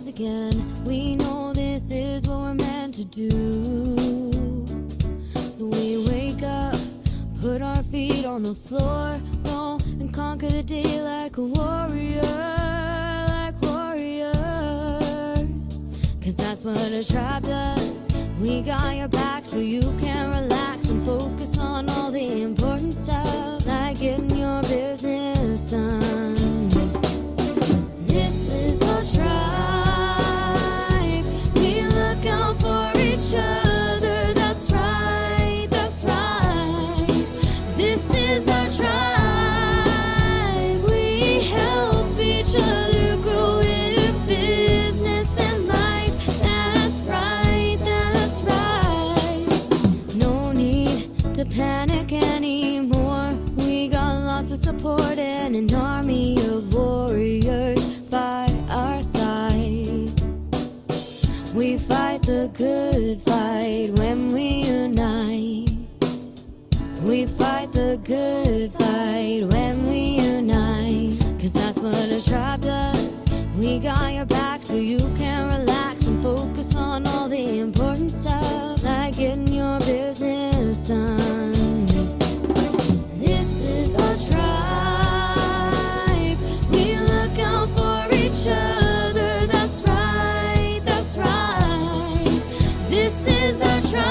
rise again. We know this is what we're meant to do. So we wake up, put our feet on the floor, go and conquer the day like a warrior, like warriors. Cause that's what a tribe does. We got your back so you can relax and focus on all the important stuff, like getting your business done. This is our tribe. We look out for each other. That's right, that's right. This is our tribe. We help each other grow in business and life. That's right, that's right. No need to panic anymore. We got lots of support and an army of warriors by our side. We fight the good fight when we unite. We fight the good fight when we unite. Cause that's what a tribe does. We got your back so you can relax and focus on all the important stuff, like getting your business done. This is our tribe. We look out for each other. That's right, that's right. This is our tribe.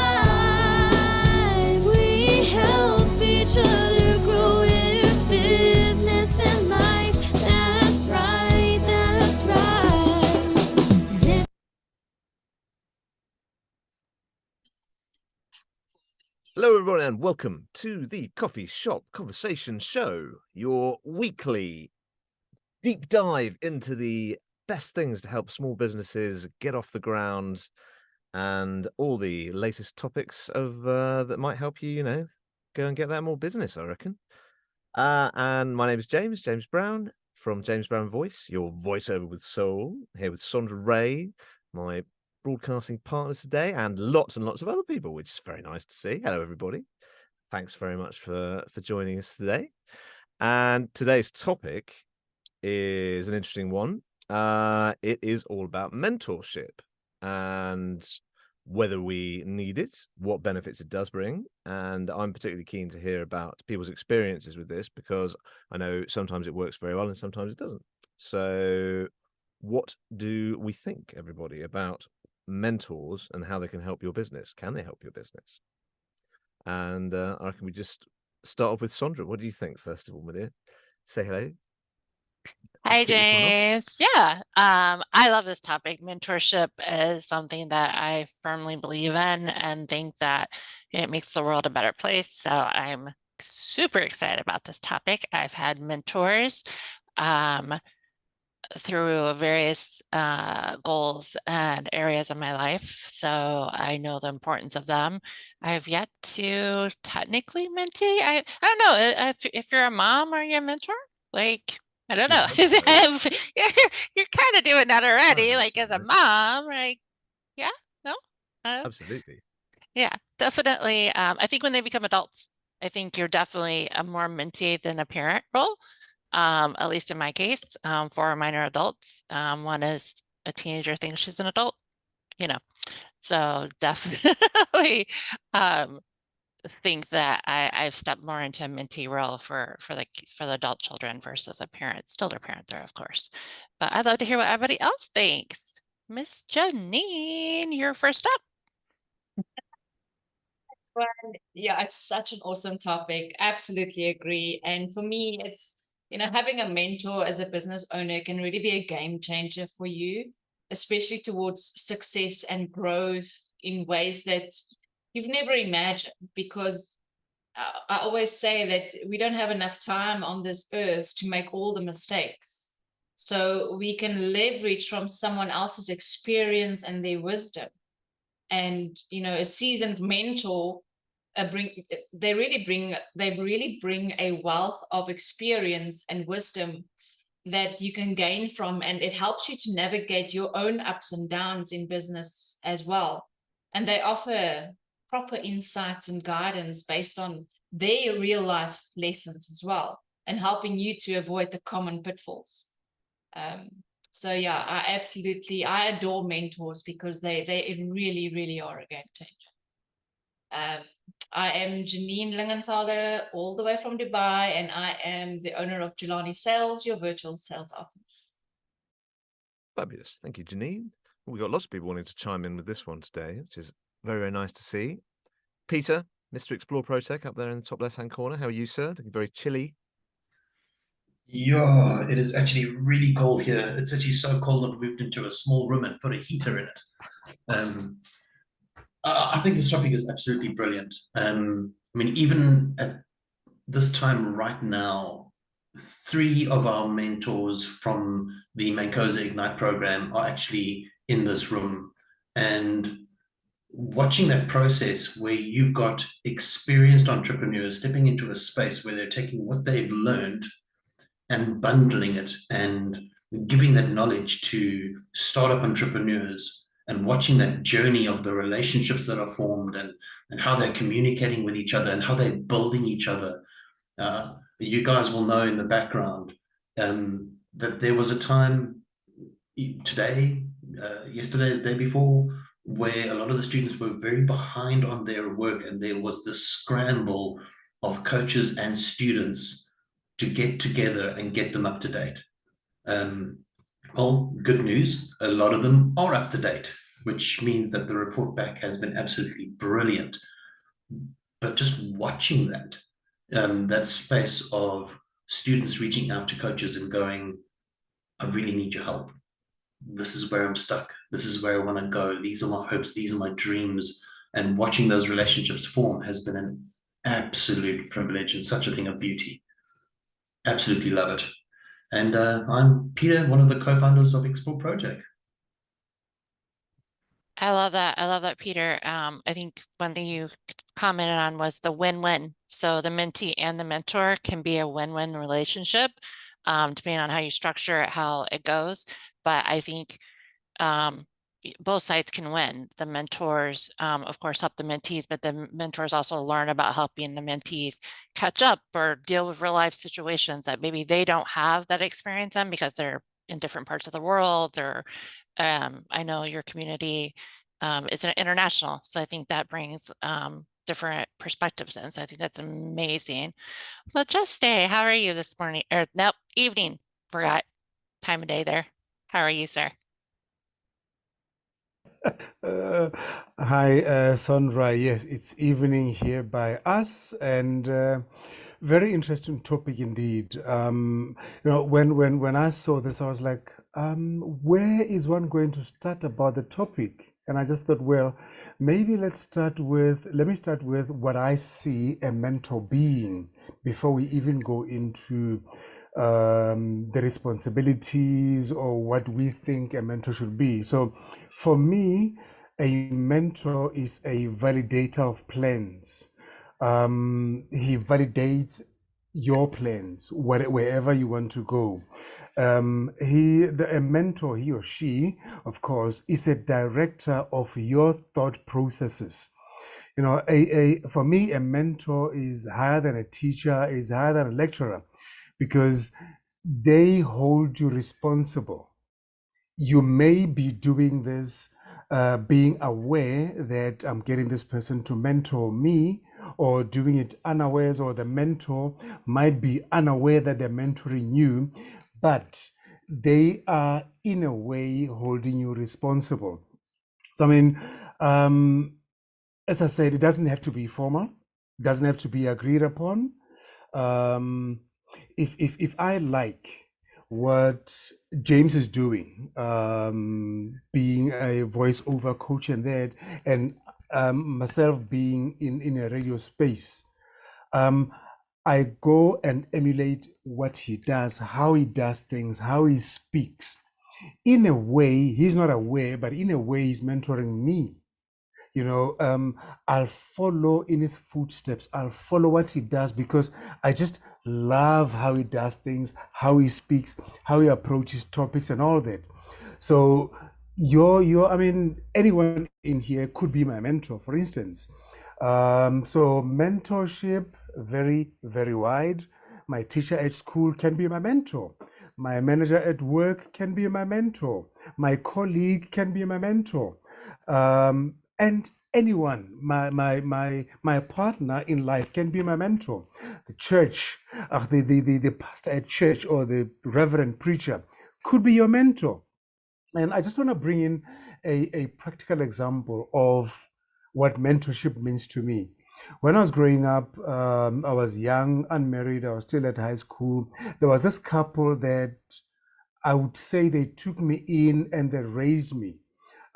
We help each other grow in business and life. That's right, that's right. This Hello, everyone, and welcome to the Coffee Shop Conversation Show, your weekly deep dive into the best things to help small businesses get off the ground and all the latest topics of that might help you, go and get that more business, I reckon. And my name is James Brown from James Brown Voice, your voiceover with soul, here with Sondra Ray, my broadcasting partners today, and lots of other people, which is very nice to see. Hello, everybody. Thanks very much for joining us today. And today's topic is an interesting one. It is all about mentorship and whether we need it, what benefits it does bring. And I'm particularly keen to hear about people's experiences with this, because I know sometimes it works very well and sometimes it doesn't. So what do we think, everybody, about mentors and how they can help your business? Can they help your business? And I reckon we just start off with Sondra. What do you think, first of all, my dear? Say hello. Hi, Kick this one off. James. Yeah, I love this topic. Mentorship is something that I firmly believe in and think that it makes the world a better place. So I'm super excited about this topic. I've had mentors through various goals and areas of my life. So I know the importance of them. I have yet to technically mentee. I don't know if you're a mom, are you a mentor? Like, I don't know. Yeah, You're kind of doing that already, Kind of, like as a right? mom, like, yeah, no? Absolutely. Yeah, definitely. I think when they become adults, I think you're definitely a more mentee than a parent role. At least in my case, for minor adults. One is a teenager thinks she's an adult, so definitely think that I've stepped more into a mentee role for the adult children versus a parent. Still their parent there, of course. But I'd love to hear what everybody else thinks. Miss Janine, you're first up. Yeah, it's such an awesome topic. Absolutely agree. And for me, it's, having a mentor as a business owner can really be a game changer for you, especially towards success and growth in ways that you've never imagined. Because I always say that we don't have enough time on this earth to make all the mistakes. So we can leverage from someone else's experience and their wisdom. And, a seasoned mentor they really bring a wealth of experience and wisdom that you can gain from, and it helps you to navigate your own ups and downs in business as well. And they offer proper insights and guidance based on their real life lessons as well, and helping you to avoid the common pitfalls. So yeah, I adore mentors because they really, really are a game changer. I am Janine Lingenfelder, all the way from Dubai, and I am the owner of Jelani Sales, your virtual sales office. Fabulous. Thank you, Janine. We've got lots of people wanting to chime in with this one today, which is very, very nice to see. Peter, Mr. Explore ProTech, up there in the top left-hand corner. How are you, sir? Looking very chilly. Yeah, it is actually really cold here. It's actually so cold that we moved into a small room and put a heater in it. I think this topic is absolutely brilliant. I mean, even at this time right now, 3 of our mentors from the Mancosa Ignite program are actually in this room. And watching that process where you've got experienced entrepreneurs stepping into a space where they're taking what they've learned and bundling it and giving that knowledge to startup entrepreneurs and watching that journey of the relationships that are formed and how they're communicating with each other and how they're building each other. You guys will know in the background that there was a time today, yesterday, the day before, where a lot of the students were very behind on their work, and there was this scramble of coaches and students to get together and get them up to date. Well, good news, a lot of them are up to date, which means that the report back has been absolutely brilliant. But just watching that, that space of students reaching out to coaches and going, I really need your help. This is where I'm stuck. This is where I want to go. These are my hopes. These are my dreams. And watching those relationships form has been an absolute privilege and such a thing of beauty. Absolutely love it. And I'm Peter, one of the co-founders of Explore Project. I love that. I love that, Peter. I think one thing you commented on was the win-win. So the mentee and the mentor can be a win-win relationship, depending on how you structure it, how it goes. But I think both sides can win. The mentors, of course, help the mentees, but the mentors also learn about helping the mentees catch up or deal with real life situations that maybe they don't have that experience in because they're in different parts of the world. Or I know your community is international, so I think that brings different perspectives in. So I think that's amazing. Just how are you this morning? Or nope, evening. Forgot time of day there. How are you, sir? Hi, Sondra. Yes, it's evening here by us, and very interesting topic indeed. When I saw this, I was like, where is one going to start about the topic? And I just thought, well, maybe let me start with what I see a mentor being before we even go into the responsibilities or what we think a mentor should be. So for me, a mentor is a validator of plans. He validates your plans, wherever you want to go. A mentor, he or she, of course, is a director of your thought processes. You know, for me, a mentor is higher than a teacher, is higher than a lecturer, because they hold you responsible. You may be doing this, being aware that I'm getting this person to mentor me, or doing it unawares, or the mentor might be unaware that they're mentoring you, but they are in a way holding you responsible. So, I mean, as I said, it doesn't have to be formal, it doesn't have to be agreed upon. If I like what James is doing, being a voiceover coach and that, and myself being in a radio space, I go and emulate what he does, how he does things, how he speaks. In a way, he's not aware, but in a way, he's mentoring me. You know, I'll follow in his footsteps. I'll follow what he does because I just love how he does things, how he speaks, how he approaches topics and all that. So I mean, anyone in here could be my mentor, for instance. So mentorship, very, very wide. My teacher at school can be my mentor. My manager at work can be my mentor. My colleague can be my mentor. And anyone, my partner in life can be my mentor. The church, the pastor at church or the reverend preacher could be your mentor. And I just want to bring in a practical example of what mentorship means to me. When I was growing up, I was young, unmarried, I was still at high school. There was this couple that I would say they took me in and they raised me.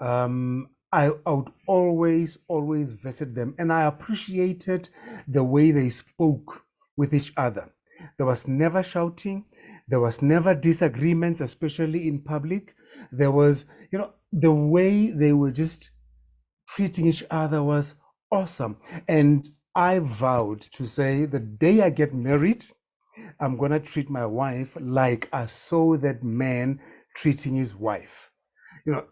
I would always visit them, and I appreciated the way they spoke with each other. There was never shouting, there was never disagreements, especially in public. There was, the way they were just treating each other was awesome. And I vowed to say the day I get married, I'm going to treat my wife like I saw that man treating his wife.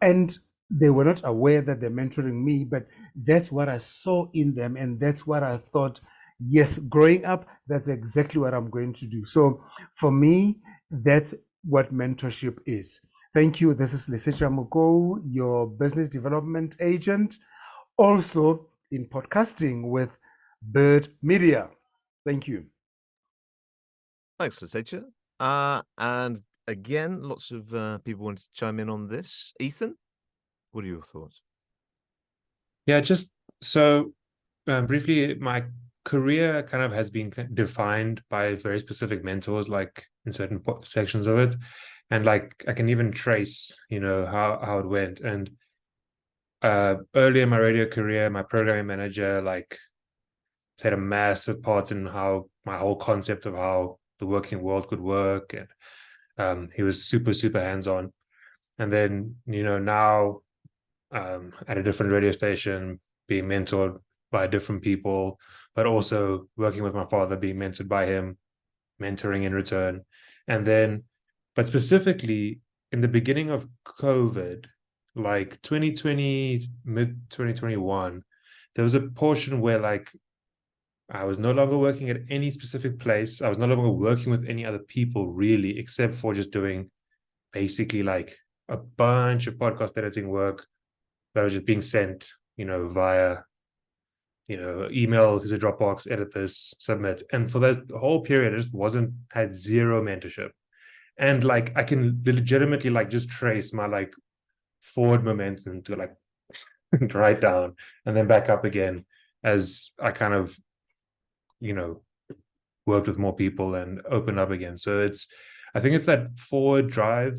And they were not aware that they're mentoring me, but that's what I saw in them. And that's what I thought, yes, growing up, that's exactly what I'm going to do. So for me, that's what mentorship is. Thank you. This is Lesetja Mokou, your business development agent, also in podcasting with Baird Media. Thank you. Thanks, Lesetja. And again, lots of people wanted to chime in on this. Ethan, what are your thoughts? Yeah, just so briefly, my career kind of has been defined by very specific mentors, like in certain sections of it. And like I can even trace, how it went. And early in my radio career, my programming manager played a massive part in how my whole concept of how the working world could work. And he was super, super hands-on. And then, now at a different radio station, being mentored by different people, but also working with my father, being mentored by him, mentoring in return. And then, but specifically in the beginning of COVID, like 2020, mid 2021, there was a portion where I was no longer working at any specific place. I was no longer working with any other people really, except for just doing basically a bunch of podcast editing work that was just being sent, via, email to the Dropbox, edit this, submit. And for that whole period, I just had zero mentorship. And I can legitimately just trace my forward momentum to right down and then back up again as I kind of, worked with more people and opened up again. So I think it's that forward drive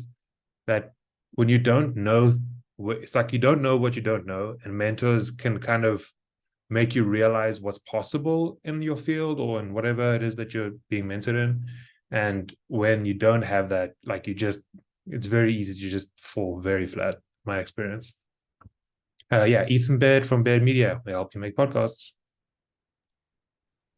that when you don't know, it's you don't know what you don't know, and mentors can kind of make you realize what's possible in your field or in whatever it is that you're being mentored in. And when you don't have that, it's very easy to just fall very flat, my experience. Ethan Baird from Baird Media. We help you make podcasts.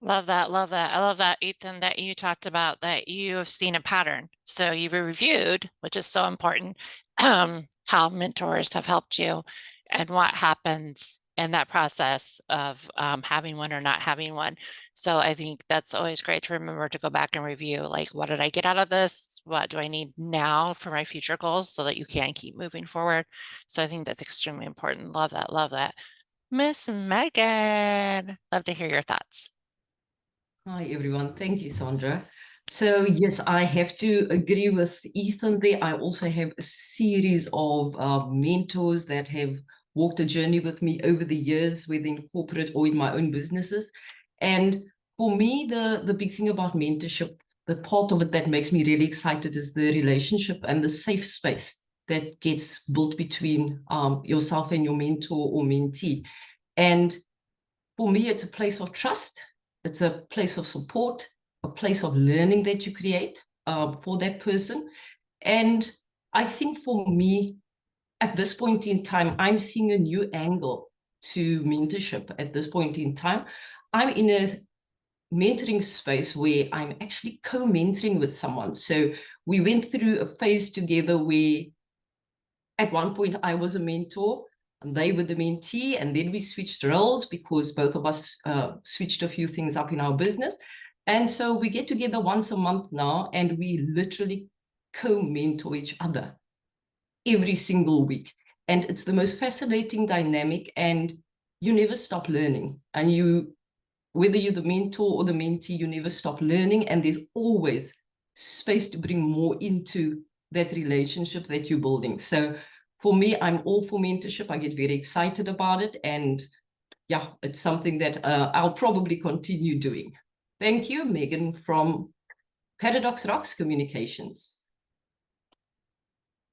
Love that. Love that. I love that, Ethan, that you talked about that you have seen a pattern. So you've reviewed, which is so important, how mentors have helped you and what happens in that process of having one or not having one. So I think that's always great to remember to go back and review, what did I get out of this? What do I need now for my future goals so that you can keep moving forward? So I think that's extremely important. Love that. Love that. Miss Megan, love to hear your thoughts. Hi, everyone. Thank you, Sondra. So, yes, I have to agree with Ethan there. I also have a series of mentors that have walked a journey with me over the years, whether in corporate or in my own businesses. And for me, the big thing about mentorship, the part of it that makes me really excited is the relationship and the safe space that gets built between yourself and your mentor or mentee. And for me, it's a place of trust. It's a place of support, a place of learning that you create for that person. And I think for me, at this point in time, I'm seeing a new angle to mentorship at this point in time. I'm in a mentoring space where I'm actually co-mentoring with someone. So we went through a phase together where at one point I was a mentor, and they were the mentee, and then we switched roles because both of us switched a few things up in our business. And so we get together once a month now, and we literally co-mentor each other every single week. And it's the most fascinating dynamic, and you never stop learning. And whether you're the mentor or the mentee, you never stop learning, and there's always space to bring more into that relationship that you're building. So for me, I'm all for mentorship. I get very excited about it, and yeah, it's something that I'll probably continue doing. Thank you, Megan from Paradox Rocks Communications.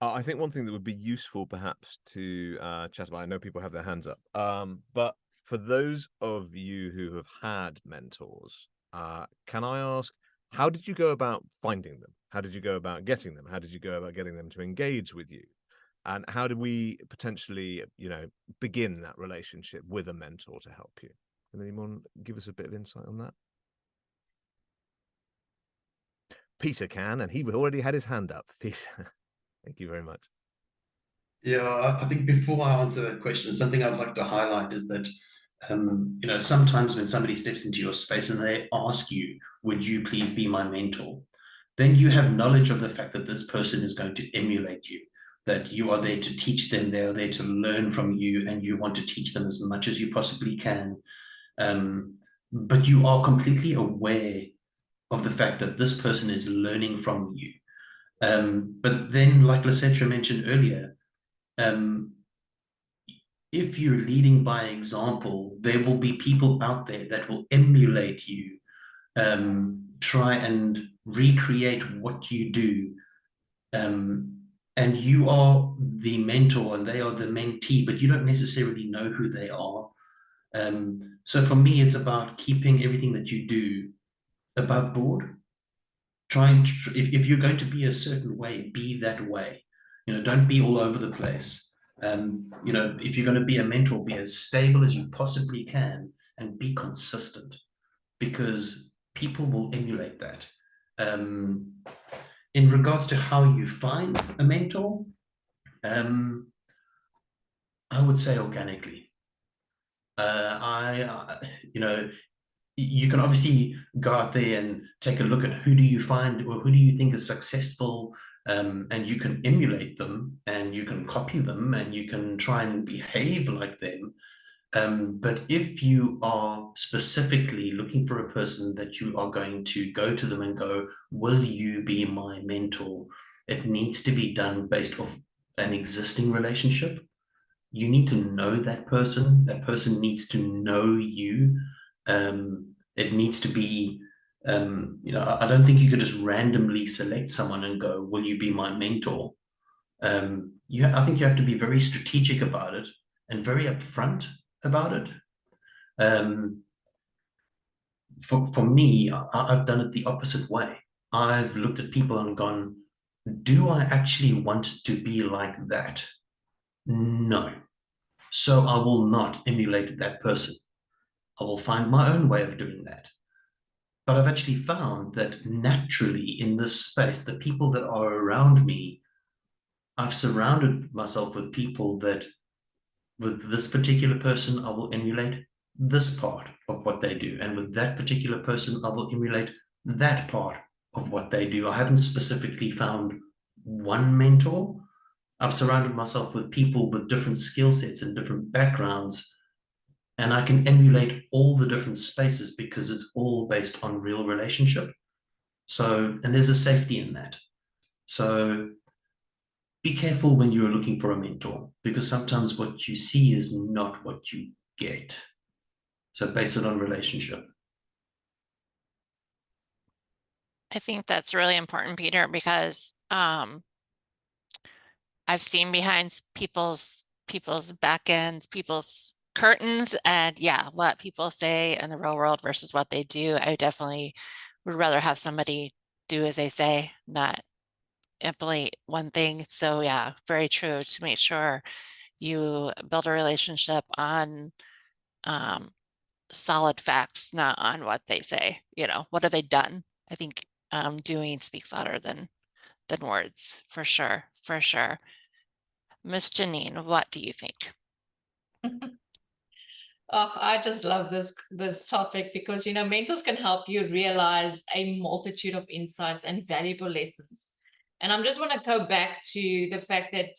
I think one thing that would be useful perhaps to chat about, I know people have their hands up, but for those of you who have had mentors, can I ask, how did you go about finding them? How did you go about getting them? How did you go about getting them to engage with you? And how did we potentially, begin that relationship with a mentor to help you? Can anyone give us a bit of insight on that? Peter can, and he already had his hand up. Peter, thank you very much. Yeah, I think before I answer that question, something I'd like to highlight is that, sometimes when somebody steps into your space and they ask you, would you please be my mentor? Then you have knowledge of the fact that this person is going to emulate you, that you are there to teach them, they are there to learn from you, and you want to teach them as much as you possibly can. But you are completely aware of the fact that this person is learning from you. But then, like Lesetja mentioned earlier, if you're leading by example, there will be people out there that will emulate you, try and recreate what you do. And you are the mentor and they are the mentee, but you don't necessarily know who they are. So for me, it's about keeping everything that you do above board. If you're going to be a certain way, be that way. Don't be all over the place. If you're going to be a mentor, be as stable as you possibly can and be consistent, because people will emulate that. In regards to how you find a mentor, I would say organically. You can obviously go out there and take a look at who do you find or who do you think is successful, and you can emulate them and you can copy them and you can try and behave like them. But if you are specifically looking for a person that you are going to go to them and go, will you be my mentor? It needs to be done based off an existing relationship. You need to know that person. That person needs to know you. It needs to be, I don't think you could just randomly select someone and go, will you be my mentor? I think you have to be very strategic about it and very upfront about it. For me, I've done it the opposite way. I've looked at people and gone, do I actually want to be like that? No. So I will not emulate that person. I will find my own way of doing that. But I've actually found that naturally in this space, the people that are around me, I've surrounded myself with people that, with this particular person, I will emulate this part of what they do. And with that particular person, I will emulate that part of what they do. I haven't specifically found one mentor. I've surrounded myself with people with different skill sets and different backgrounds, and I can emulate all the different spaces because it's all based on real relationship. So, and there's a safety in that. So be careful when you're looking for a mentor, because sometimes what you see is not what you get. So base it on relationship. I think that's really important, Peter, because I've seen behind people's back ends, people's curtains, and yeah, what people say in the real world versus what they do. I definitely would rather have somebody do as they say, not implement one thing. So yeah, very true, to make sure you build a relationship on solid facts, not on what they say. What have they done? I think doing speaks louder than words, for sure. Miss Janine, what do you think? Oh, I just love this topic because, mentors can help you realize a multitude of insights and valuable lessons. And I'm just want to go back to the fact that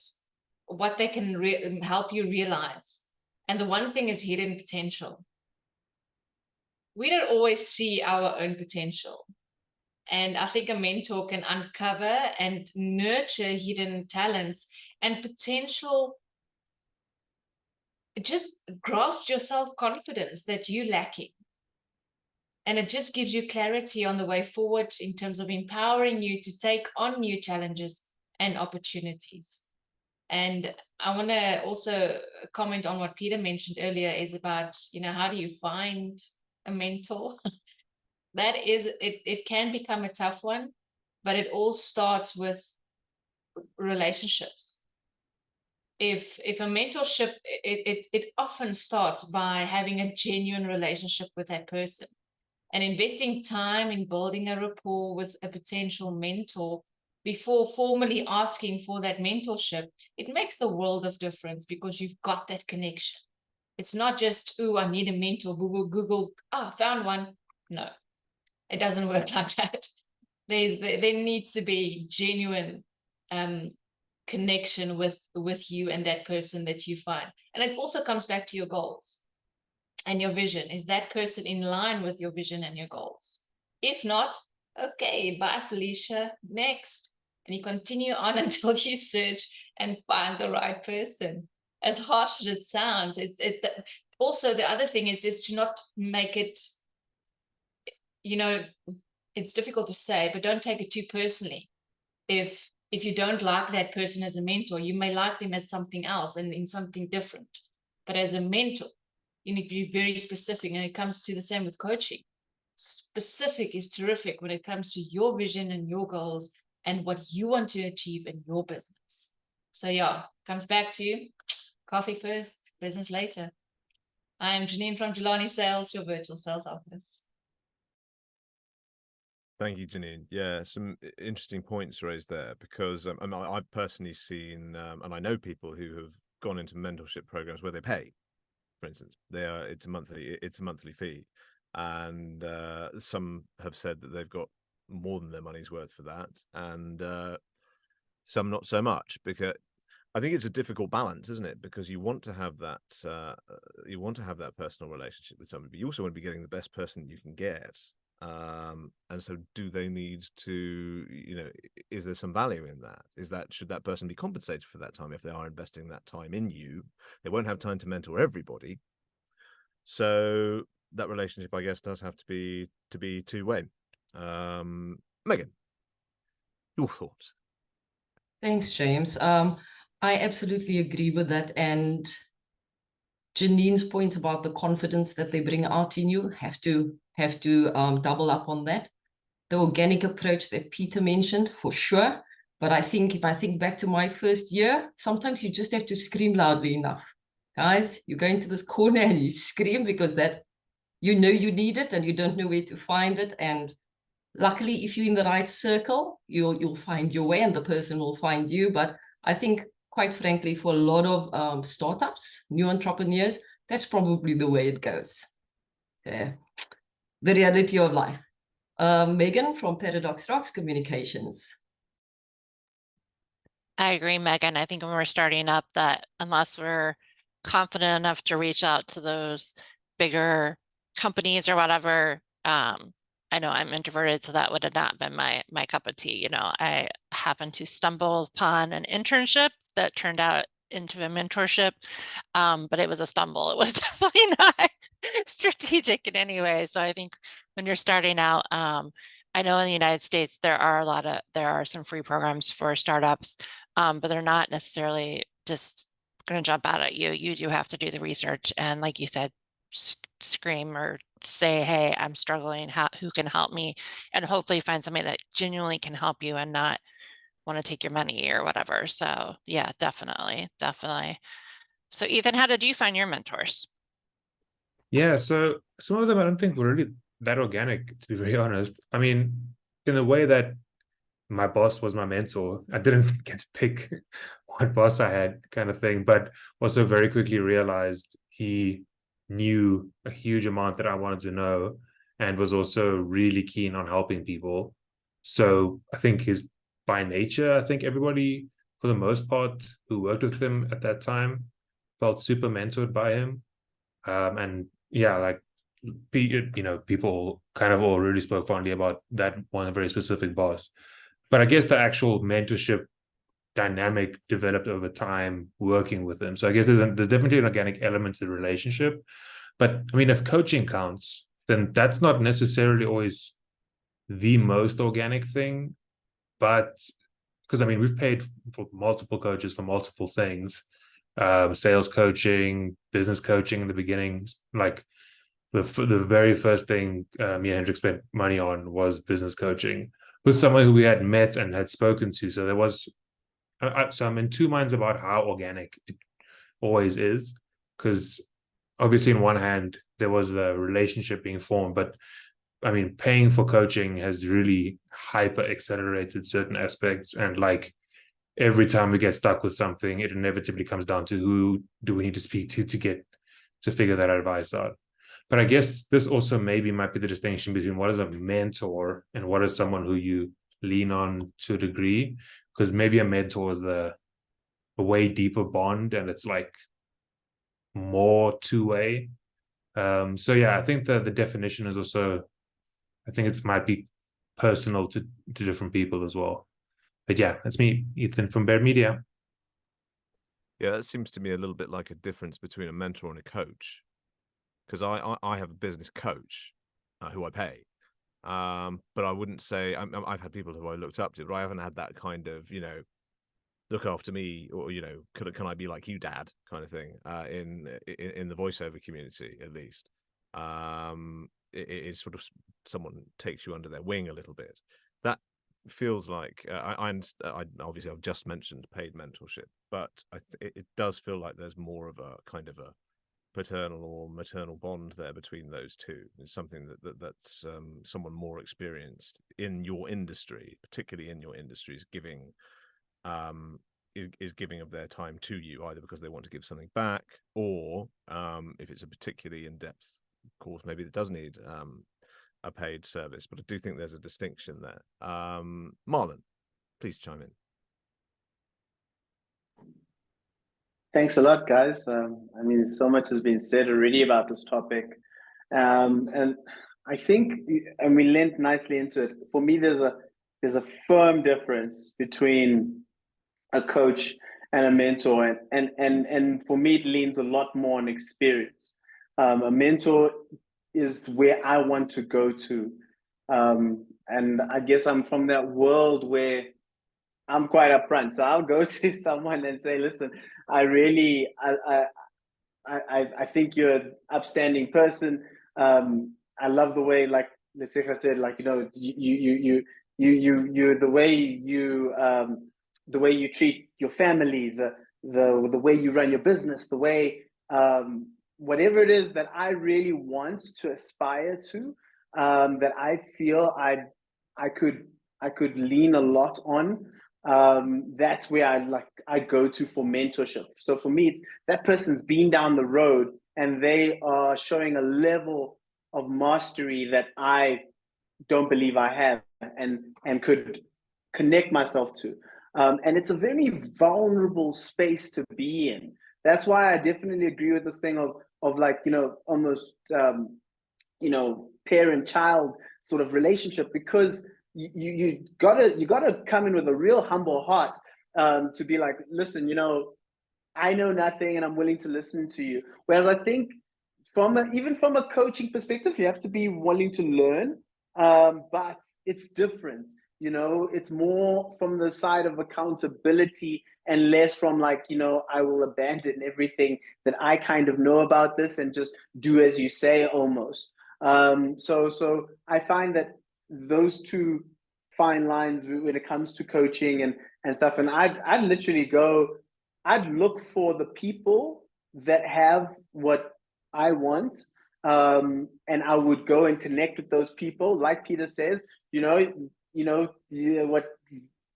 what they can help you realize. And the one thing is hidden potential. We don't always see our own potential. And I think a mentor can uncover and nurture hidden talents and potential. Just grasp your self-confidence that you're lacking. And it just gives you clarity on the way forward in terms of empowering you to take on new challenges and opportunities. And I want to also comment on what Peter mentioned earlier is about, how do you find a mentor? That is, it can become a tough one, but it all starts with relationships. If a mentorship, it often starts by having a genuine relationship with that person and investing time in building a rapport with a potential mentor before formally asking for that mentorship. It makes the world of difference because you've got that connection. It's not just, oh, I need a mentor, Google, found one. No, it doesn't work like that. There needs to be genuine connection with you and that person that you find. And it also comes back to your goals and your vision. Is that person in line with your vision and your goals? If not, okay, bye Felicia, next. And you continue on until you search and find the right person. As harsh as it sounds, also the other thing is to not make it, it's difficult to say, but don't take it too personally. If you don't like that person as a mentor, you may like them as something else and in something different. But as a mentor, you need to be very specific. And it comes to the same with coaching. Specific is terrific when it comes to your vision and your goals and what you want to achieve in your business. So yeah, comes back to coffee first, business later. I am Janine from Jelani Sales, your virtual sales office. Thank you, Janine. Yeah, some interesting points raised there because I've personally seen, and I know people who have gone into mentorship programs where they pay. For instance, it's a monthly fee, and some have said that they've got more than their money's worth for that, and some not so much, because I think it's a difficult balance, isn't it? Because you want to have that personal relationship with somebody, but you also want to be getting the best person you can get. And so do they need to, is there some value in that? Should that person be compensated for that time if they are investing that time in you? They won't have time to mentor everybody. So that relationship, I guess, does have to be two-way. Megan, your thoughts? Thanks, James. I absolutely agree with that. And Janine's point about the confidence that they bring out in you have to double up on that. The organic approach that Peter mentioned, for sure. But I think if I think back to my first year, sometimes you just have to scream loudly enough. Guys, you go into this corner and you scream because you need it and you don't know where to find it. And luckily, if you're in the right circle, you'll find your way and the person will find you. But I think, quite frankly, for a lot of startups, new entrepreneurs, that's probably the way it goes. The reality of life. Megan from Paradox Rocks Communications. I agree, Megan. I think when we're starting up, that unless we're confident enough to reach out to those bigger companies or whatever, I know I'm introverted, so that would have not been my cup of tea. I happened to stumble upon an internship that turned out into a mentorship, but it was a stumble. It was definitely not strategic in any way. So I think when you're starting out, I know in the United States there are some free programs for startups, but they're not necessarily just going to jump out at you. You do have to do the research and, like you said, scream or say, hey, I'm struggling, who can help me, and hopefully find somebody that genuinely can help you and not want to take your money or whatever. So yeah, definitely. So Ethan, how did you find your mentors? Yeah, so some of them I don't think were really that organic, to be very honest. I mean, in the way that my boss was my mentor, I didn't get to pick what boss I had, kind of thing, but also very quickly realized he knew a huge amount that I wanted to know and was also really keen on helping people. So I think his by nature, I think everybody, for the most part, who worked with him at that time felt super mentored by him. And yeah, like, people kind of all really spoke fondly about that one very specific boss. But I guess the actual mentorship dynamic developed over time working with him. So I guess there's definitely an organic element to the relationship. But I mean, if coaching counts, then that's not necessarily always the most organic thing. But because I mean, we've paid for multiple coaches for multiple things, sales coaching, business coaching in the beginning. Like the very first thing me and Hendrik spent money on was business coaching with someone who we had met and had spoken to. So there was, so I'm in two minds about how organic it always is, because obviously in one hand there was the relationship being formed, but I mean, paying for coaching has really hyper accelerated certain aspects, and like every time we get stuck with something, it inevitably comes down to who do we need to speak to get to figure that advice out. But I guess this also maybe might be the distinction between what is a mentor and what is someone who you lean on to a degree, because maybe a mentor is a way deeper bond and it's like more two-way. So yeah, I think the definition is also, I think it might be personal to different people as well. But yeah, that's me, Ethan from Baird Media. Yeah, that seems to me a little bit like a difference between a mentor and a coach, because I have a business coach who I pay, but I wouldn't say I've had people who I looked up to, but I haven't had that kind of, look after me, or can I be like you, Dad, kind of thing in the voiceover community, at least. It is sort of someone takes you under their wing a little bit. That feels like I obviously I've just mentioned paid mentorship, but it does feel like there's more of a kind of a paternal or maternal bond there between those two. It's something that's someone more experienced in your industry, particularly in your industry, is giving of their time to you, either because they want to give something back, or if it's a particularly in-depth course, maybe that does need a paid service. But I do think there's a distinction there. Marlon, please chime in. Thanks a lot, guys. I mean, so much has been said already about this topic. And I think, and we lent nicely into it, for me, there's a firm difference between a coach and a mentor. And for me, it leans a lot more on experience. A mentor is where I want to go to. And I guess I'm from that world where I'm quite upfront. So I'll go to someone and say, listen, I think you're an upstanding person. I love the way, like Lesetja said, like, you're the way you treat your family, the way you run your business, the way, whatever it is that I really want to aspire to, that I feel I could lean a lot on. That's where I go to for mentorship. So for me, it's that person's been down the road and they are showing a level of mastery that I don't believe I have and could connect myself to. And it's a very vulnerable space to be in. That's why I definitely agree with this thing of like, almost, parent-child sort of relationship, because you gotta come in with a real humble heart to be like, listen, I know nothing and I'm willing to listen to you. Whereas I think even from a coaching perspective, you have to be willing to learn, but it's different. It's more from the side of accountability and less from like, I will abandon everything that I kind of know about this and just do as you say almost. So I find that those two fine lines when it comes to coaching and stuff, and I'd literally I'd look for the people that have what I want, and I would go and connect with those people. Like Peter says,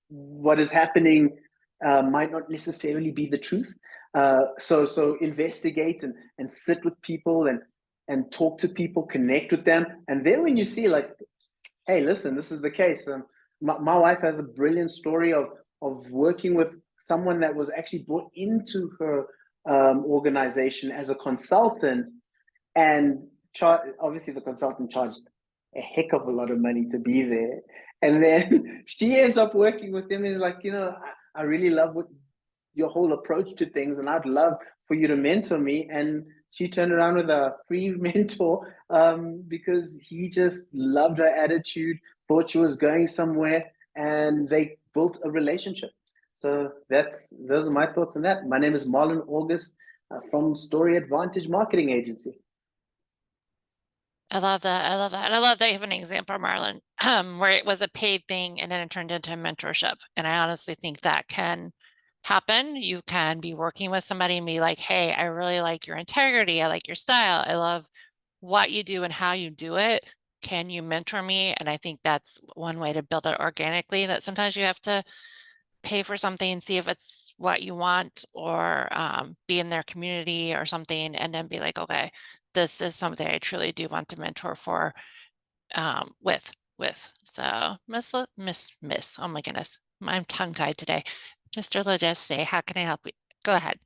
what is happening might not necessarily be the truth. So investigate and sit with people and talk to people, connect with them. And then when you see like, hey, listen, this is the case. my wife has a brilliant story of working with someone that was actually brought into her organization as a consultant, and obviously the consultant charged a heck of a lot of money to be there. And then she ends up working with him and is like, I really love what your whole approach to things, and I'd love for you to mentor me. And she turned around with a free mentor because he just loved her attitude, thought she was going somewhere, and they built a relationship. So those are my thoughts on that. My name is Marlon August from Story Advantage Marketing Agency. I love that. I love that. And I love that you have an example, Marlon, where it was a paid thing and then it turned into a mentorship. And I honestly think that can happen. You can be working with somebody and be like, hey, I really like your integrity. I like your style. I love what you do and how you do it. Can you mentor me? And I think that's one way to build it organically, that sometimes you have to pay for something and see if it's what you want, or be in their community or something, and then be like, okay, this is something I truly do want to mentor for with. So Miss, oh my goodness, I'm tongue tied today. Mr. Lesetja, how can I help you? Go ahead.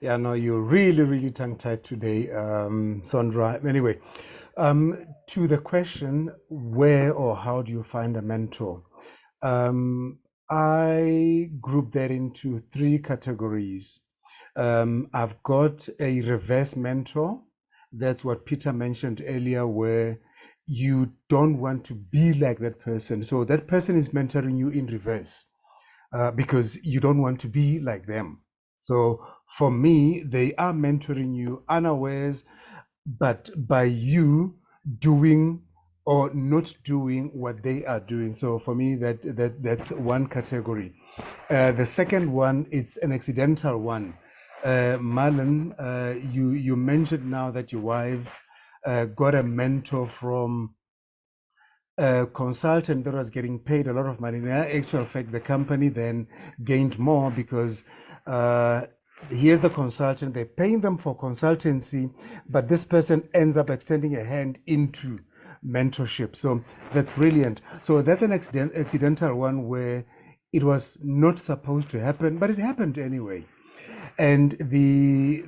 Yeah, no, you're really, really tongue-tied today, Sondra. Anyway, to the question, where or how do you find a mentor? I group that into 3 categories. I've got a reverse mentor. That's what Peter mentioned earlier, where you don't want to be like that person. So that person is mentoring you in reverse because you don't want to be like them. So for me, they are mentoring you unawares, but by you doing or not doing what they are doing. So for me, that's one category. The second one, it's an accidental one. Marlon, you mentioned now that your wife got a mentor from a consultant that was getting paid a lot of money. In actual fact, the company then gained more because here's the consultant, they're paying them for consultancy, but this person ends up extending a hand into mentorship. So that's brilliant. So that's an accidental one where it was not supposed to happen, but it happened anyway. And the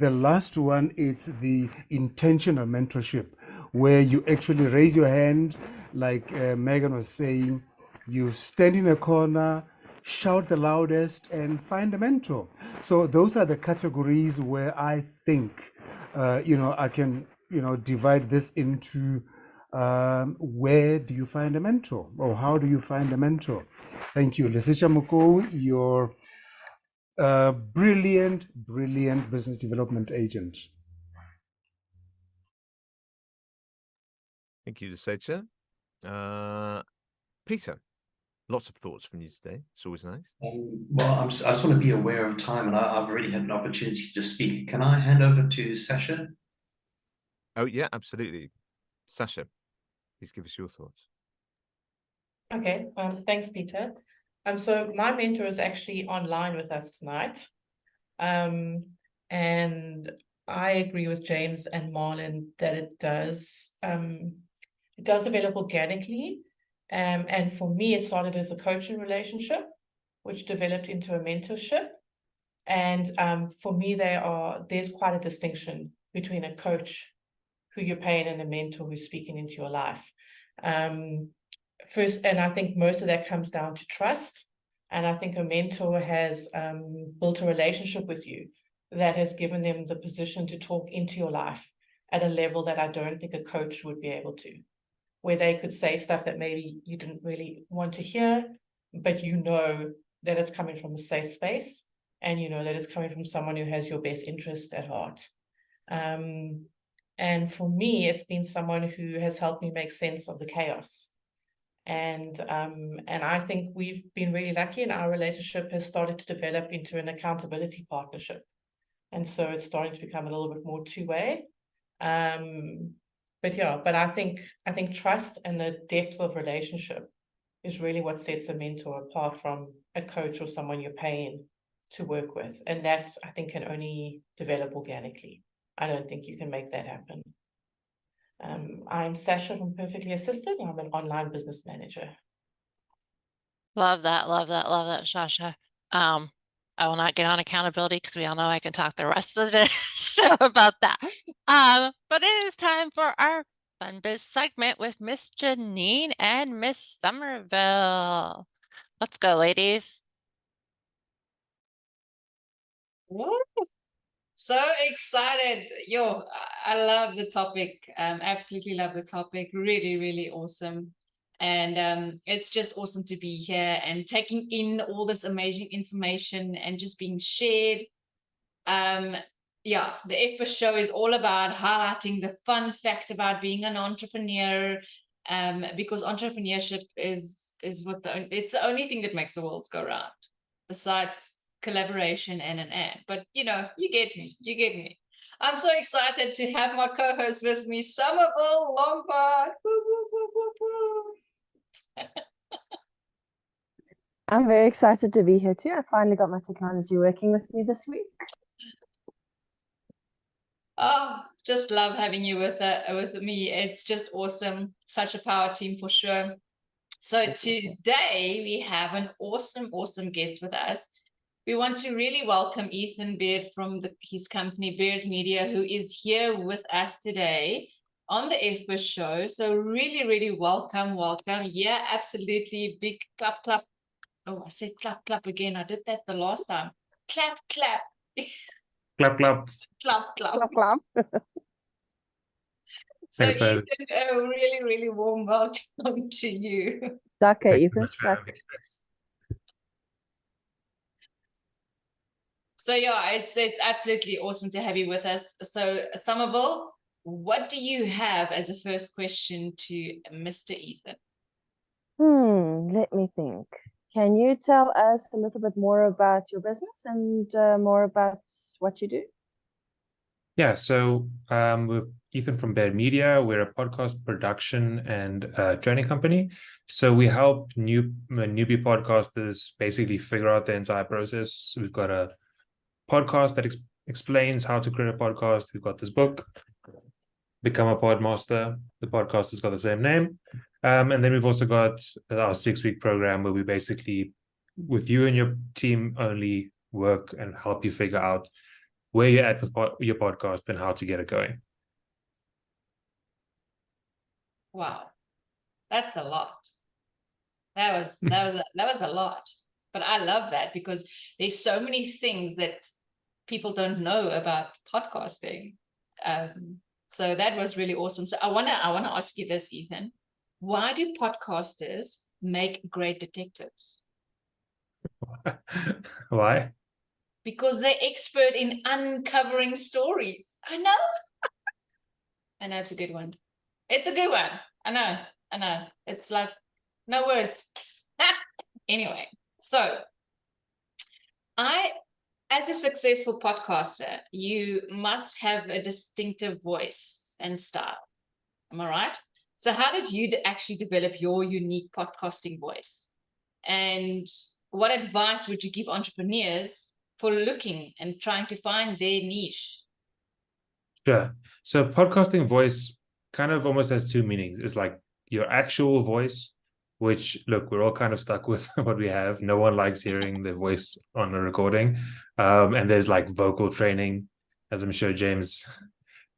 last one is the intentional mentorship, where you actually raise your hand, like Megan was saying, you stand in a corner, shout the loudest, and find a mentor. So those are the categories where I think, I can, divide this into where do you find a mentor, or how do you find a mentor? Thank you. Lesetja Mokou, your brilliant business development agent. Thank you, Lesetja. Peter, lots of thoughts from you today. It's always nice. Well, I just want to be aware of time, and I've already had an opportunity to speak. Can I hand over to Sascha? Oh, yeah, absolutely. Sascha, please give us your thoughts. Okay, thanks, Peter. So my mentor is actually online with us tonight. And I agree with James and Marlon that it does develop organically. And for me, it started as a coaching relationship, which developed into a mentorship. And for me, there's quite a distinction between a coach who you're paying and a mentor who's speaking into your life. First, and I think most of that comes down to trust. And I think a mentor has built a relationship with you that has given them the position to talk into your life at a level that I don't think a coach would be able to, where they could say stuff that maybe you didn't really want to hear, but you know that it's coming from a safe space, and you know that it's coming from someone who has your best interest at heart. And for me, it's been someone who has helped me make sense of the chaos. And I think we've been really lucky, and our relationship has started to develop into an accountability partnership. And so it's starting to become a little bit more two-way. But I think trust and the depth of relationship is really what sets a mentor apart from a coach or someone you're paying to work with. And that, I think, can only develop organically. I don't think you can make that happen. I'm Sascha from Perfectly Assisted. I'm an online business manager. Love that, love that, Sascha. I will not get on accountability because we all know I can talk the rest of the show about that. But it is time for our Fun Biz segment with Miss Janine and Miss Somerville. Let's go, ladies. Woo! So excited. Yo, I love the topic. Absolutely love the topic. Really, really awesome. And it's just awesome to be here and taking in all this amazing information and just being shared. Yeah, the F-Biz show is all about highlighting the fun fact about being an entrepreneur. Because entrepreneurship is what it's the only thing that makes the world go round, besides collaboration and an ad. But you get me. I'm so excited to have my co-host with me, Somerville Lombard. Woo, woo, woo, woo, woo. I'm very excited to be here too. I finally got my technology working with me this week. Oh, just love having you with me. It's just awesome. Such a power team for sure. So today we have an awesome guest with us. We want to really welcome Ethan Baird from his company Baird Media, who is here with us today on the F-Biz show. So really welcome. Yeah, absolutely. Big clap. Oh, I said clap again. I did that the last time. Clap. Clap. Clap. Clap, clap. So Thanks, Ethan, babe. a really warm welcome to you. Danke, Thank you Ethan. much for having me. So yeah, it's absolutely awesome to have you with us. So Somerville, what do you have as a first question to Mr. Ethan? Let me think. Can you tell us a little bit more about your business and more about what you do? Yeah, so we're Ethan from Baird Media. We're a podcast production and training company. So we help newbie podcasters basically figure out the entire process. We've got a podcast that explains how to create a podcast. We've got this book, Become a Podmaster. The podcast has got the same name. And then we've also got our 6-week program where we basically, with you and your team, only work and help you figure out where you're at with your podcast and how to get it going. Wow, that's a lot. That was a lot. But I love that because there's so many things that people don't know about podcasting. So that was really awesome. So I wanna ask you this, Ethan. Why do podcasters make great detectives? Why? Because they're expert in uncovering stories. I know. I know it's a good one. It's a good one. I know. It's like no words. Anyway, so as a successful podcaster, you must have a distinctive voice and style. Am I right? So how did you actually develop your unique podcasting voice? And what advice would you give entrepreneurs for looking and trying to find their niche? Sure. So podcasting voice kind of almost has two meanings. It's like your actual voice, which, look, we're all kind of stuck with what we have. No one likes hearing their voice on a recording. And there's like vocal training, as I'm sure James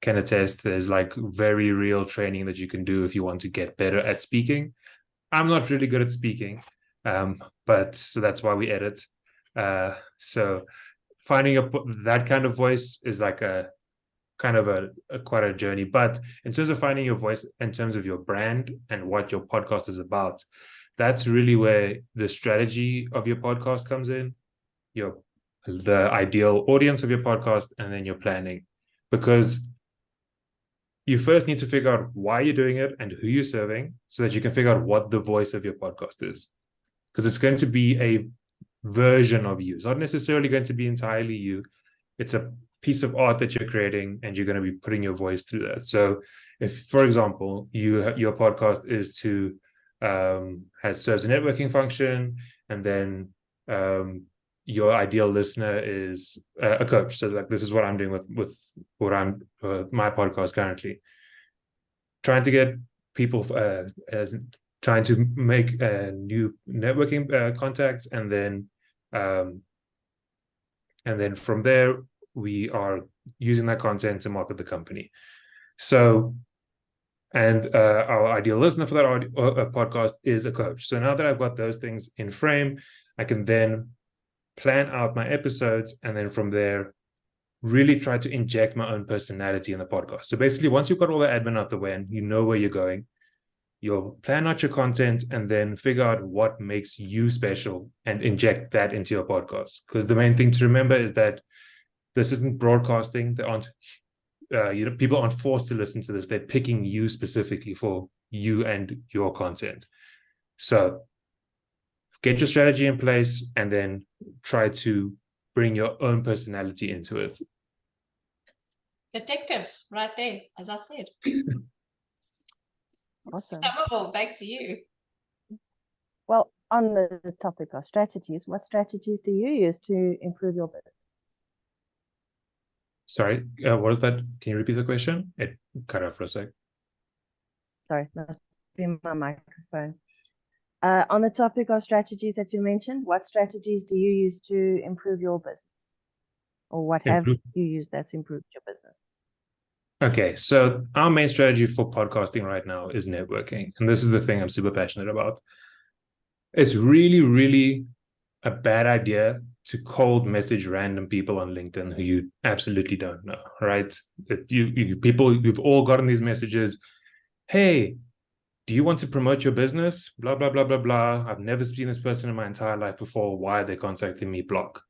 can attest. There's like very real training that you can do if you want to get better at speaking. I'm not really good at speaking, but so that's why we edit. So finding that kind of voice is like a kind of quite a journey. But in terms of finding your voice, in terms of your brand and what your podcast is about, that's really where the strategy of your podcast comes in, the ideal audience of your podcast, and then your planning. Because you first need to figure out why you're doing it and who you're serving so that you can figure out what the voice of your podcast is. Because it's going to be a version of you. It's not necessarily going to be entirely you. It's a piece of art that you're creating and you're going to be putting your voice through that. So if, for example, your podcast is to serves a networking function, and then your ideal listener is a coach. So like this is what I'm doing with what I'm my podcast currently. trying to get people trying to make new networking contacts, and then from there we are using that content to market the company. So, and our ideal listener for that podcast is a coach. So now that I've got those things in frame, I can then plan out my episodes, and then from there really try to inject my own personality in the podcast. So basically, once you've got all the admin out the way and you know where you're going, you'll plan out your content and then figure out what makes you special and inject that into your podcast. Because the main thing to remember is that this isn't broadcasting. There aren't, people aren't forced to listen to this. They're picking you specifically for you and your content. So get your strategy in place and then try to bring your own personality into it. Detectives, right there, as I said. Awesome. Summerville, back to you. Well, on the topic of strategies, what strategies do you use to improve your business? Sorry, what was that? Can you repeat the question? It cut off for a sec. Sorry, must be my microphone. On the topic of strategies that you mentioned, what strategies do you use to improve your business? Or what have you used that's improved your business? Okay, so our main strategy for podcasting right now is networking. And this is the thing I'm super passionate about. It's really, really a bad idea to cold message random people on LinkedIn who you absolutely don't know, right? You've all gotten these messages. Hey, do you want to promote your business? Blah, blah, blah, blah, blah. I've never seen this person in my entire life before. Why are they contacting me? Block.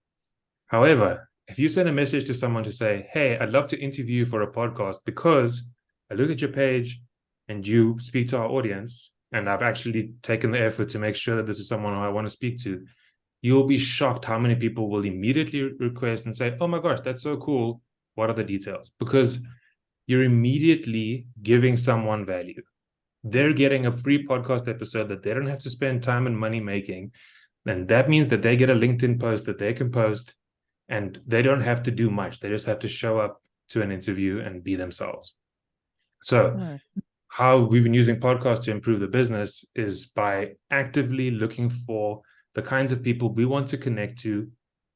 However, if you send a message to someone to say, hey, I'd love to interview you for a podcast because I look at your page and you speak to our audience, and I've actually taken the effort to make sure that this is someone who I want to speak to, you'll be shocked how many people will immediately request and say, oh my gosh, that's so cool. What are the details? Because you're immediately giving someone value. They're getting a free podcast episode that they don't have to spend time and money making. And that means that they get a LinkedIn post that they can post, and they don't have to do much. They just have to show up to an interview and be themselves. So how we've been using podcasts to improve the business is by actively looking for the kinds of people we want to connect to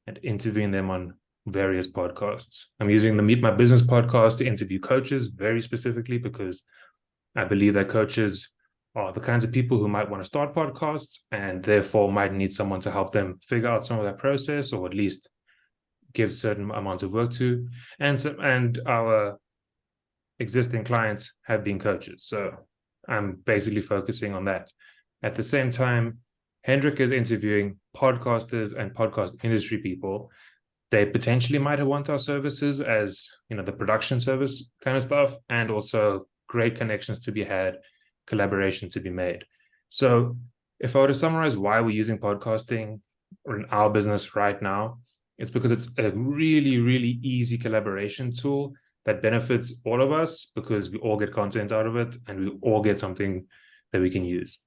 and interviewing them on various podcasts. I'm using the Meet My Business podcast to interview coaches very specifically because I believe that coaches are the kinds of people who might want to start podcasts and therefore might need someone to help them figure out some of that process, or at least give certain amounts of work to. And our existing clients have been coaches. So I'm basically focusing on that. At the same time, Hendrik is interviewing podcasters and podcast industry people. They potentially might want our services as, the production service kind of stuff, and also great connections to be had, collaboration to be made. So if I were to summarize why we're using podcasting in our business right now, it's because it's a really, really easy collaboration tool that benefits all of us because we all get content out of it and we all get something that we can use.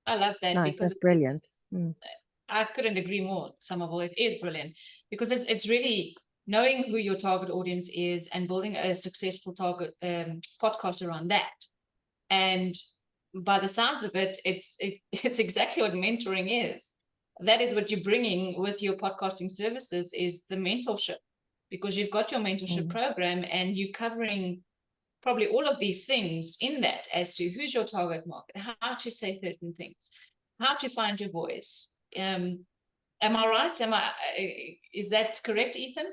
I love that. Nice, because that's brilliant. I couldn't agree more, Summerville. It is brilliant because it's really knowing who your target audience is and building a successful target podcast around that. And by the sounds of it, it's exactly what mentoring is. That is what you're bringing with your podcasting services is the mentorship, because you've got your mentorship program and you're covering probably all of these things in that as to who's your target market, how to say certain things, how to find your voice. Am I right? Is that correct, Ethan?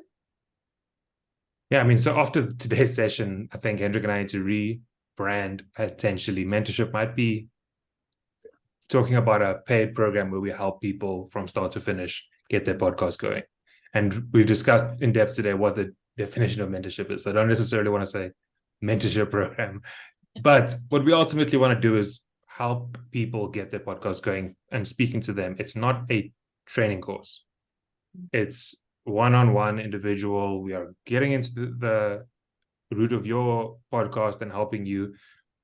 Yeah, so after today's session, I think Hendrik and I need to rebrand potentially. Mentorship might be talking about a paid program where we help people from start to finish get their podcast going. And we've discussed in depth today what the definition of mentorship is. So I don't necessarily want to say mentorship program, but what we ultimately want to do is help people get their podcast going and speaking to them. It's not a training course. It's one-on-one individual. We are getting into the root of your podcast and helping you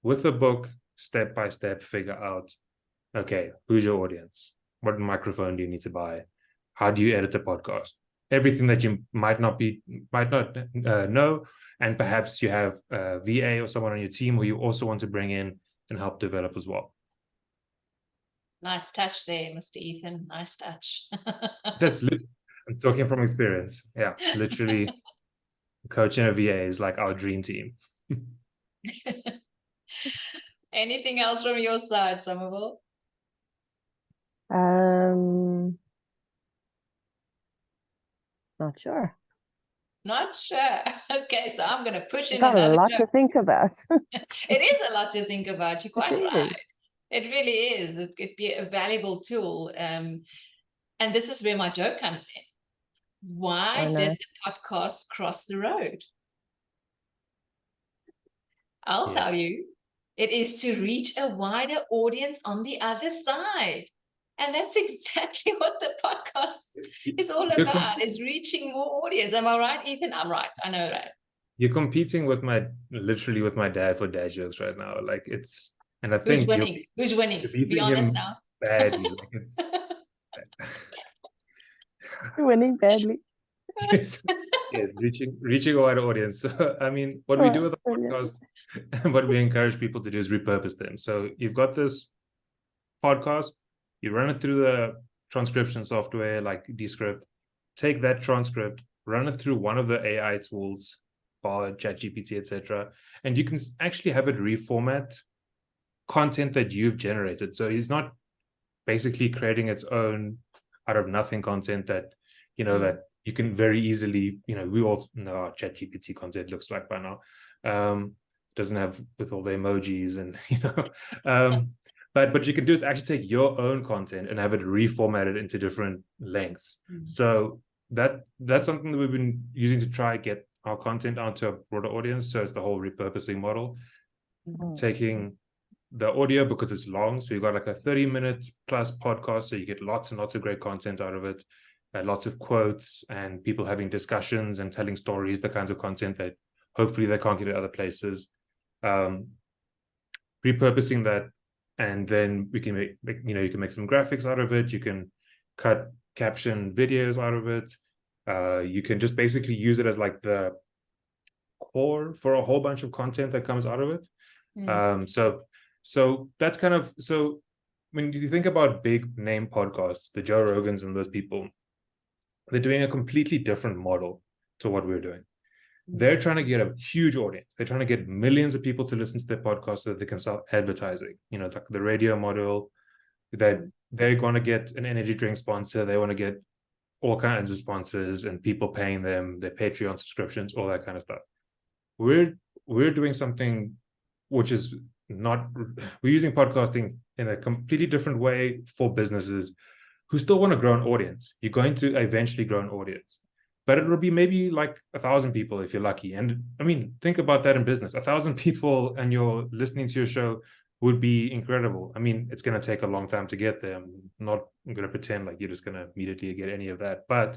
with the book, step by step, figure out, okay, who's your audience? What microphone do you need to buy? How do you edit a podcast? everything that you might not know, and perhaps you have a VA or someone on your team who you also want to bring in and help develop as well. Nice touch there, Mr. Ethan. Nice touch. I'm talking from experience. Yeah, literally, coaching a VA is like our dream team. Anything else from your side, Somerville? Not sure. Not sure. Okay, so I'm going to push in Got a another lot to joke. think about. It is a lot to think about. You're quite It right. is. It really is. It could be a valuable tool. And this is where my joke comes in. Why Oh, did no. the podcast cross the road? I'll Yeah. tell you. It is to reach a wider audience on the other side. And that's exactly what the podcast is all about, is reaching more audience. Am I right, Ethan? I'm right. I know that. You're competing with literally with my dad for dad jokes right now. Like and I Who's think winning? Who's winning? you're beating Be honest him now. badly. Like it's You're winning badly. yes, reaching a wider audience. So I mean, what we do with the podcast and what we encourage people to do is repurpose them. So you've got this podcast, you run it through the transcription software like Descript, take that transcript, run it through one of the AI tools, Baird, ChatGPT, etc., and you can actually have it reformat content that you've generated. So it's not basically creating its own out of nothing content that that you can very easily, we all know how ChatGPT content looks like by now. Doesn't have with all the emojis and but you can do is actually take your own content and have it reformatted into different lengths. So that's something that we've been using to try get our content onto a broader audience. So it's the whole repurposing model, taking the audio because it's long. So you got like a 30-minute plus podcast. So you get lots and lots of great content out of it, lots of quotes and people having discussions and telling stories, the kinds of content that hopefully they can't get at other places. Repurposing that, and then we can make you can make some graphics out of it. You can cut caption videos out of it. You can just basically use it as like the core for a whole bunch of content that comes out of it. So that's kind of, so when you think about big name podcasts, the Joe Rogans and those people, they're doing a completely different model to what we're doing. They're trying to get a huge audience. They're trying to get millions of people to listen to their podcast so that they can start advertising. Like the radio model, that they're going to get an energy drink sponsor. They want to get all kinds of sponsors and people paying them their Patreon subscriptions, all that kind of stuff. We're doing something which is we're using podcasting in a completely different way for businesses who still want to grow an audience. You're going to eventually grow an audience, but it will be maybe like 1,000 people if you're lucky. And I mean, think about that in business. 1,000 people and you're listening to your show would be incredible. I mean, it's going to take a long time to get there. I'm going to pretend like you're just going to immediately get any of that, but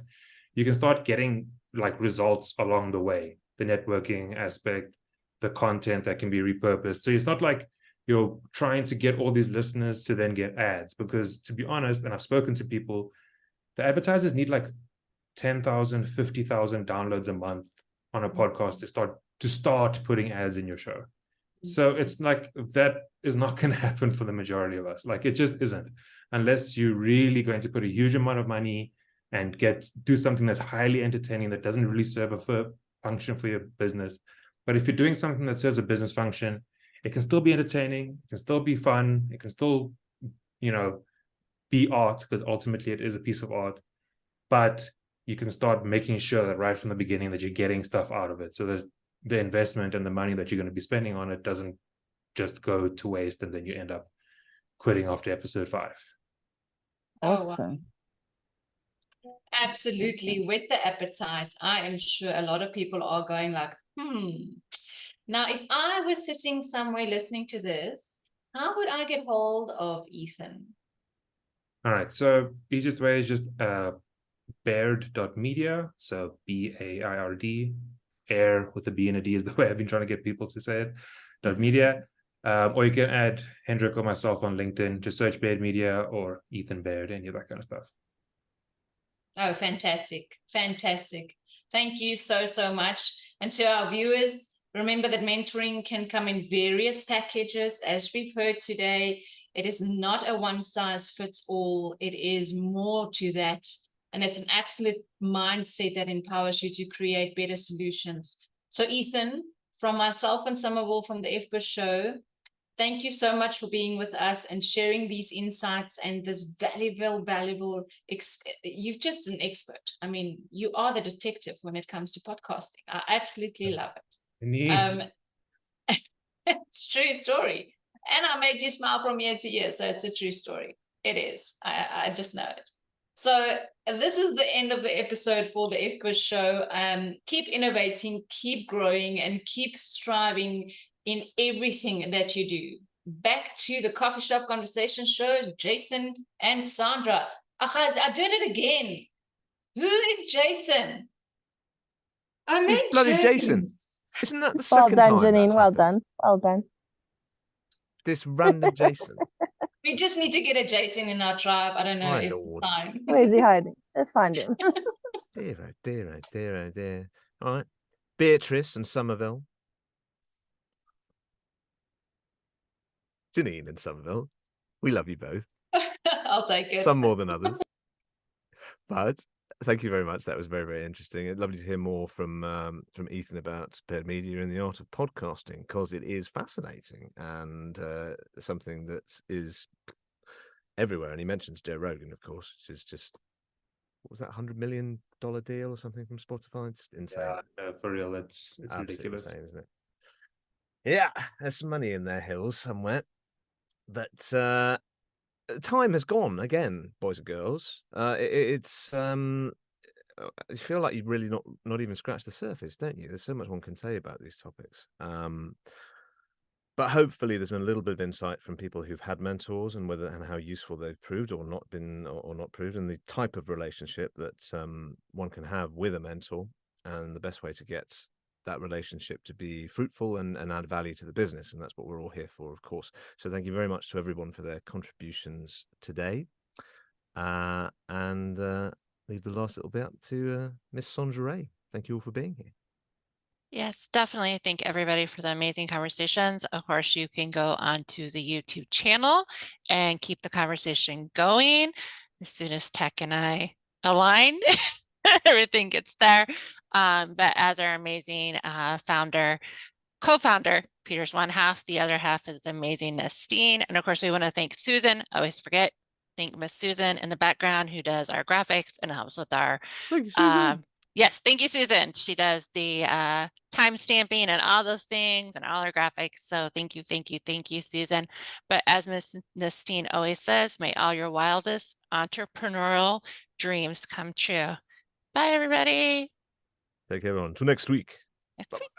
you can start getting like results along the way, the networking aspect, the content that can be repurposed. So it's not like you're trying to get all these listeners to then get ads, because to be honest, and I've spoken to people, the advertisers need like 10,000, 50,000 downloads a month on a podcast to start putting ads in your show. So it's like that is not going to happen for the majority of us. Like it just isn't, unless you're really going to put a huge amount of money and do something that's highly entertaining that doesn't really serve a function for your business. But if you're doing something that serves a business function, it can still be entertaining, it can still be fun, it can still, be art, because ultimately it is a piece of art. But you can start making sure that right from the beginning that you're getting stuff out of it. So that the investment and the money that you're going to be spending on it doesn't just go to waste and then you end up quitting after episode 5. Awesome. Absolutely. With the appetite, I am sure a lot of people are going like, Now, if I was sitting somewhere listening to this, how would I get hold of Ethan? All right. So easiest way is just Baird.media. So BAIRD. Air with a B and a D is the way I've been trying to get people to say it. .media. Or you can add Hendrik or myself on LinkedIn. Just search Baird Media or Ethan Baird, any of that kind of stuff. Oh, fantastic. Fantastic. Thank you so, so much. And to our viewers, remember that mentoring can come in various packages. As we've heard today, it is not a one size fits all. It is more to that. And it's an absolute mindset that empowers you to create better solutions. So Ethan, from myself and Somerville from the F-Biz show, thank you so much for being with us and sharing these insights and this valuable, you're just an expert. I mean, you are the detective when it comes to podcasting. I absolutely love it. It's a true story. And I made you smile from year to year. So it's a true story. It is. I just know it. So this is the end of the episode for the F-Biz show. Keep innovating, keep growing, and keep striving in everything that you do. Back to the coffee shop conversation show, Jason and Sondra. I did it again. Who is Jason? I It's meant bloody Jason. James. Isn't that the Well second done, time that's Janine. Well happened? done. Well done. This random Jason. We just need to get a Jason in our tribe. I don't know. My It's lord. time. Where is he hiding? Let's find him. Dear, oh dear, oh dear, oh dear. All right. Beatrice and Somerville. Janine and Somerville. We love you both. I'll take it. Some more than others. But thank you very much. That was very, very interesting. It's lovely to hear more from Ethan about Baird Media and the art of podcasting, because it is fascinating and something that is everywhere. And he mentions Joe Rogan, of course, which is just, what was that, $100 million deal or something from Spotify? Just insane. Yeah, no, for real, it's Absolutely ridiculous. insane, isn't it? Yeah, there's some money in their hills somewhere. But time has gone again, boys and girls. It's I feel like you've really not even scratched the surface, don't you? There's so much one can say about these topics. But hopefully there's been a little bit of insight from people who've had mentors and whether and how useful they've proved or not been or not proved, and the type of relationship that one can have with a mentor, and the best way to get that relationship to be fruitful and add value to the business. And that's what we're all here for, of course. So thank you very much to everyone for their contributions today. And leave the last little bit up to Miss Sondra Ray. Thank you all for being here. Yes, definitely. Thank everybody for the amazing conversations. Of course, you can go onto the YouTube channel and keep the conversation going. As soon as Tech and I align, everything gets there. But as our amazing co-founder, Peter's one half, the other half is the amazing Nestine. And of course, we want to thank Susan. I always forget. Thank Miss Susan in the background who does our graphics and helps with our yes, thank you, Susan. She does the time stamping and all those things and all our graphics. So thank you, Susan. But as Miss Nestine always says, may all your wildest entrepreneurial dreams come true. Bye, everybody. Take care, everyone. Till next week. Next week.